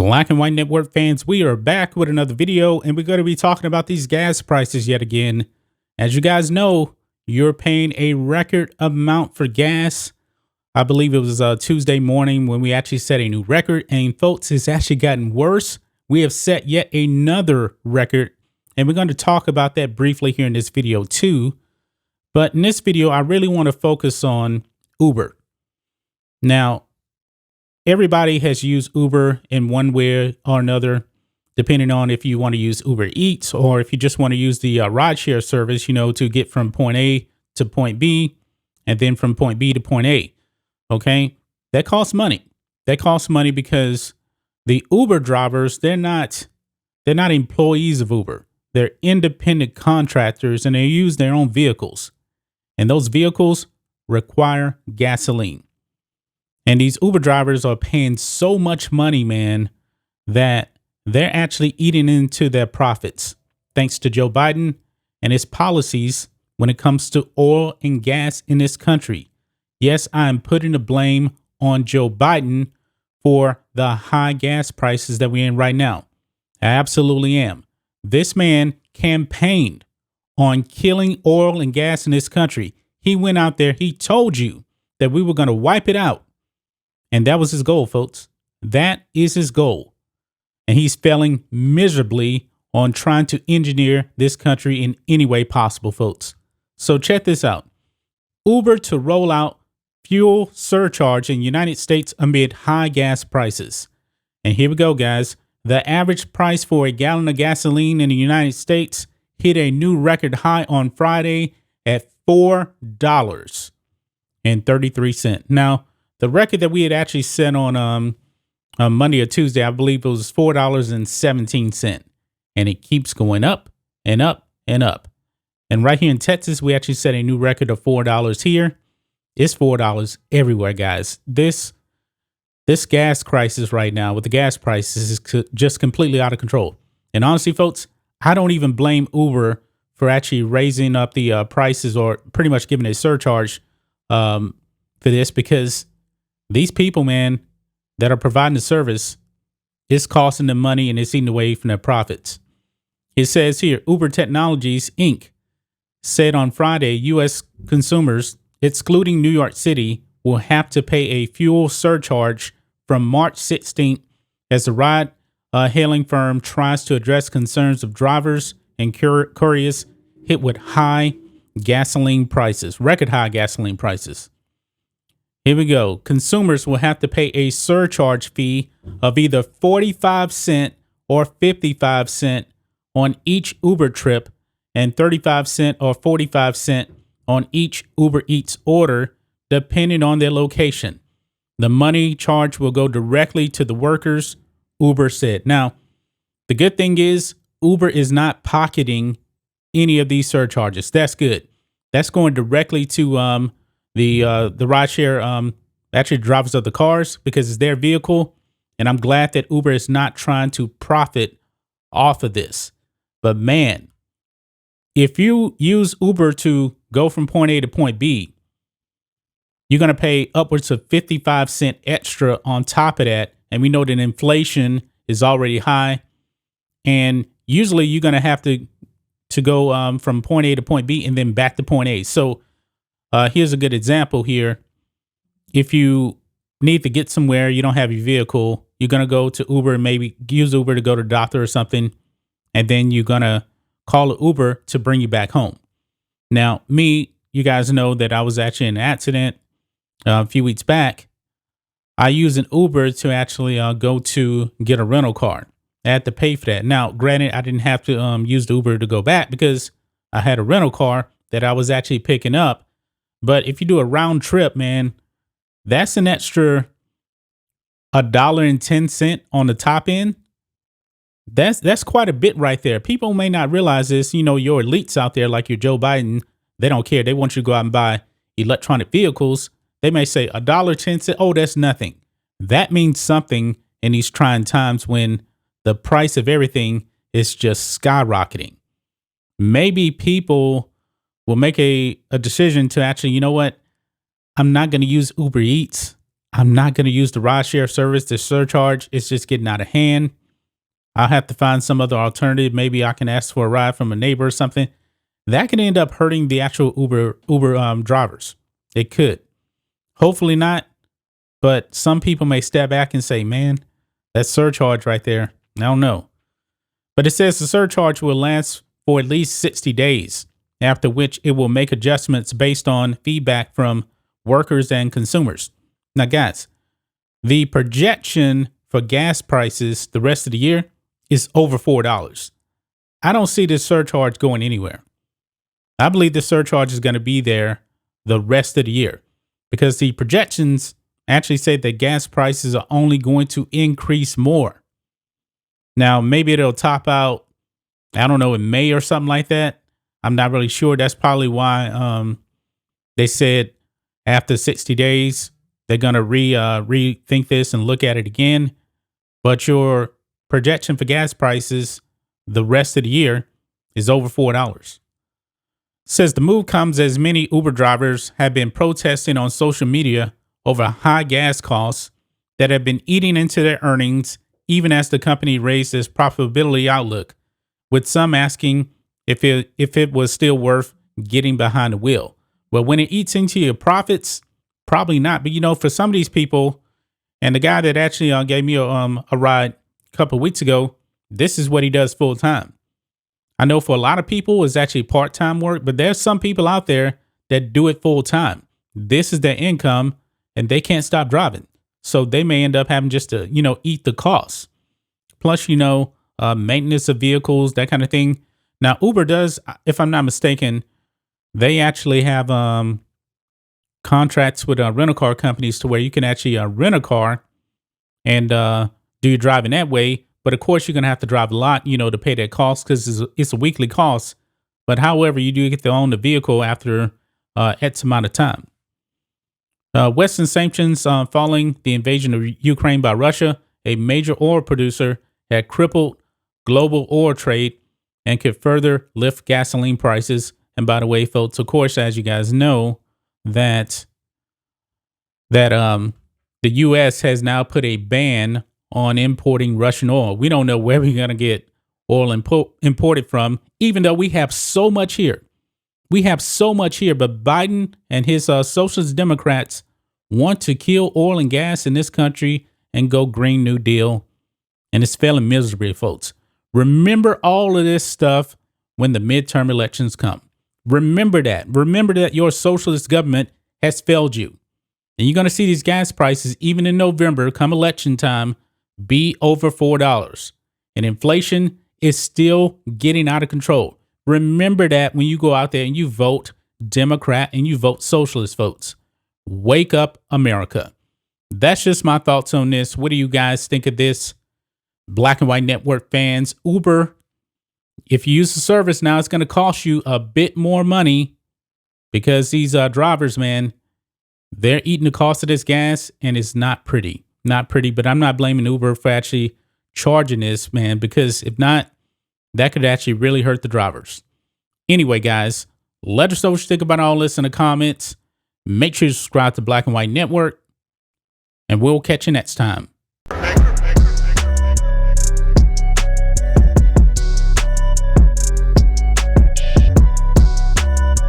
Black and White Network fans, we are back with another video, and we're going to be talking about these gas prices yet again. As you guys know, you're paying a record amount for gas. I believe it was Tuesday morning when we actually set a new record, and folks, it's actually gotten worse. We have set yet another record, and we're going to talk about that briefly here in this video too. But in this video, I really want to focus on Uber. Now, everybody has used Uber in one way or another, depending on if you want to use Uber Eats or if you just want to use the rideshare service, to get from point A to point B and then from point B to point A. Okay, that costs money. That costs money because the Uber drivers, they're not employees of Uber. They're independent contractors and they use their own vehicles. And those vehicles require gasoline. And these Uber drivers are paying so much money, man, that they're actually eating into their profits, thanks to Joe Biden and his policies when it comes to oil and gas in this country. Yes, I am putting the blame on Joe Biden for the high gas prices that we're in right now. I absolutely am. This man campaigned on killing oil and gas in this country. He went out there. He told you that we were going to wipe it out. And that was his goal, folks. That is his goal. And he's failing miserably on trying to engineer this country in any way possible, folks. So check this out. Uber to roll out fuel surcharge in the United States amid high gas prices. And here we go, guys. The average price for a gallon of gasoline in the United States hit a new record high on Friday at $4.33. Now, the record that we had actually set on Monday or Tuesday, I believe it was $4.17. And it keeps going up and up and up. And right here in Texas, we actually set a new record of $4 here. It's $4 everywhere, guys. This gas crisis right now with the gas prices is just completely out of control. And honestly, folks, I don't even blame Uber for actually raising up the prices or pretty much giving a surcharge for this, because these people, man, that are providing the service, it's costing them money and it's eating away from their profits. It says here, Uber Technologies, Inc. said on Friday, U.S. consumers, excluding New York City, will have to pay a fuel surcharge from March 16th as the ride-hailing firm tries to address concerns of drivers and couriers hit with high gasoline prices, record high gasoline prices. Here we go. Consumers will have to pay a surcharge fee of either 45 cents or 55 cents on each Uber trip and 35 cents or 45 cents on each Uber Eats order, depending on their location. The money charged will go directly to the workers, Uber said. Now, the good thing is Uber is not pocketing any of these surcharges. That's good. That's going directly to the rideshare actually drivers of the cars, because it's their vehicle. And I'm glad that Uber is not trying to profit off of this. But man, if you use Uber to go from point A to point B, you're going to pay upwards of 55 cents extra on top of that. And we know that inflation is already high. And usually you're going to have to go from point A to point B and then back to point A. So here's a good example here. If you need to get somewhere, you don't have your vehicle, you're going to go to Uber and maybe use Uber to go to the doctor or something. And then you're going to call an Uber to bring you back home. Now, you guys know that I was actually in an accident a few weeks back. I used an Uber to actually go to get a rental car. I had to pay for that. Now, granted, I didn't have to use the Uber to go back because I had a rental car that I was actually picking up. But if you do a round trip, man, that's an extra $1.10 on the top end. That's quite a bit right there. People may not realize this. Your elites out there, like your Joe Biden, they don't care. They want you to go out and buy electronic vehicles. They may say $1.10. Oh, that's nothing. That means something in these trying times when the price of everything is just skyrocketing. Maybe people will make a decision to actually, I'm not going to use Uber Eats. I'm not going to use the ride share service. The surcharge is just getting out of hand. I'll have to find some other alternative. Maybe I can ask for a ride from a neighbor or something. That can end up hurting the actual Uber drivers. It could. Hopefully not. But some people may step back and say, man, that surcharge right there, I don't know. But it says the surcharge will last for at least 60 days, after which it will make adjustments based on feedback from workers and consumers. Now, guys, the projection for gas prices the rest of the year is over $4. I don't see this surcharge going anywhere. I believe the surcharge is going to be there the rest of the year because the projections actually say that gas prices are only going to increase more. Now, maybe it'll top out, I don't know, in May or something like that. I'm not really sure. That's probably why they said after 60 days, they're going to rethink this and look at it again. But your projection for gas prices the rest of the year is over $4. Says the move comes as many Uber drivers have been protesting on social media over high gas costs that have been eating into their earnings, even as the company raised its profitability outlook, with some asking if it was still worth getting behind the wheel. Well, when it eats into your profits, probably not. But, you know, for some of these people, and the guy that actually gave me a ride a couple of weeks ago, this is what he does full time. I know for a lot of people it's actually part-time work, but there's some people out there that do it full time. This is their income and they can't stop driving. So they may end up having just to, eat the costs. Plus, maintenance of vehicles, that kind of thing. Now, Uber does, if I'm not mistaken, they actually have contracts with rental car companies to where you can actually rent a car and do your driving that way. But of course, you're going to have to drive a lot, to pay that cost because it's a weekly cost. But however, you do get to own the vehicle after X amount of time. Western sanctions following the invasion of Ukraine by Russia, a major oil producer, had crippled global oil trade and could further lift gasoline prices. And by the way, folks, of course, as you guys know, that the U.S. has now put a ban on importing Russian oil. We don't know where we're going to get oil imported from, even though we have so much here. We have so much here, but Biden and his socialist Democrats want to kill oil and gas in this country and go Green New Deal. And it's failing miserably, folks. Remember all of this stuff when the midterm elections come. Remember that. Remember that your socialist government has failed you. And you're going to see these gas prices, even in November, come election time, be over $4. And inflation is still getting out of control. Remember that when you go out there and you vote Democrat and you vote socialist votes. Wake up, America. That's just my thoughts on this. What do you guys think of this? Black and White Network fans, Uber, if you use the service now, it's going to cost you a bit more money because these drivers, man, they're eating the cost of this gas and it's not pretty. Not pretty, but I'm not blaming Uber for actually charging this, man, because if not, that could actually really hurt the drivers. Anyway, guys, let us know what you think about all this in the comments. Make sure you subscribe to Black and White Network, and we'll catch you next time.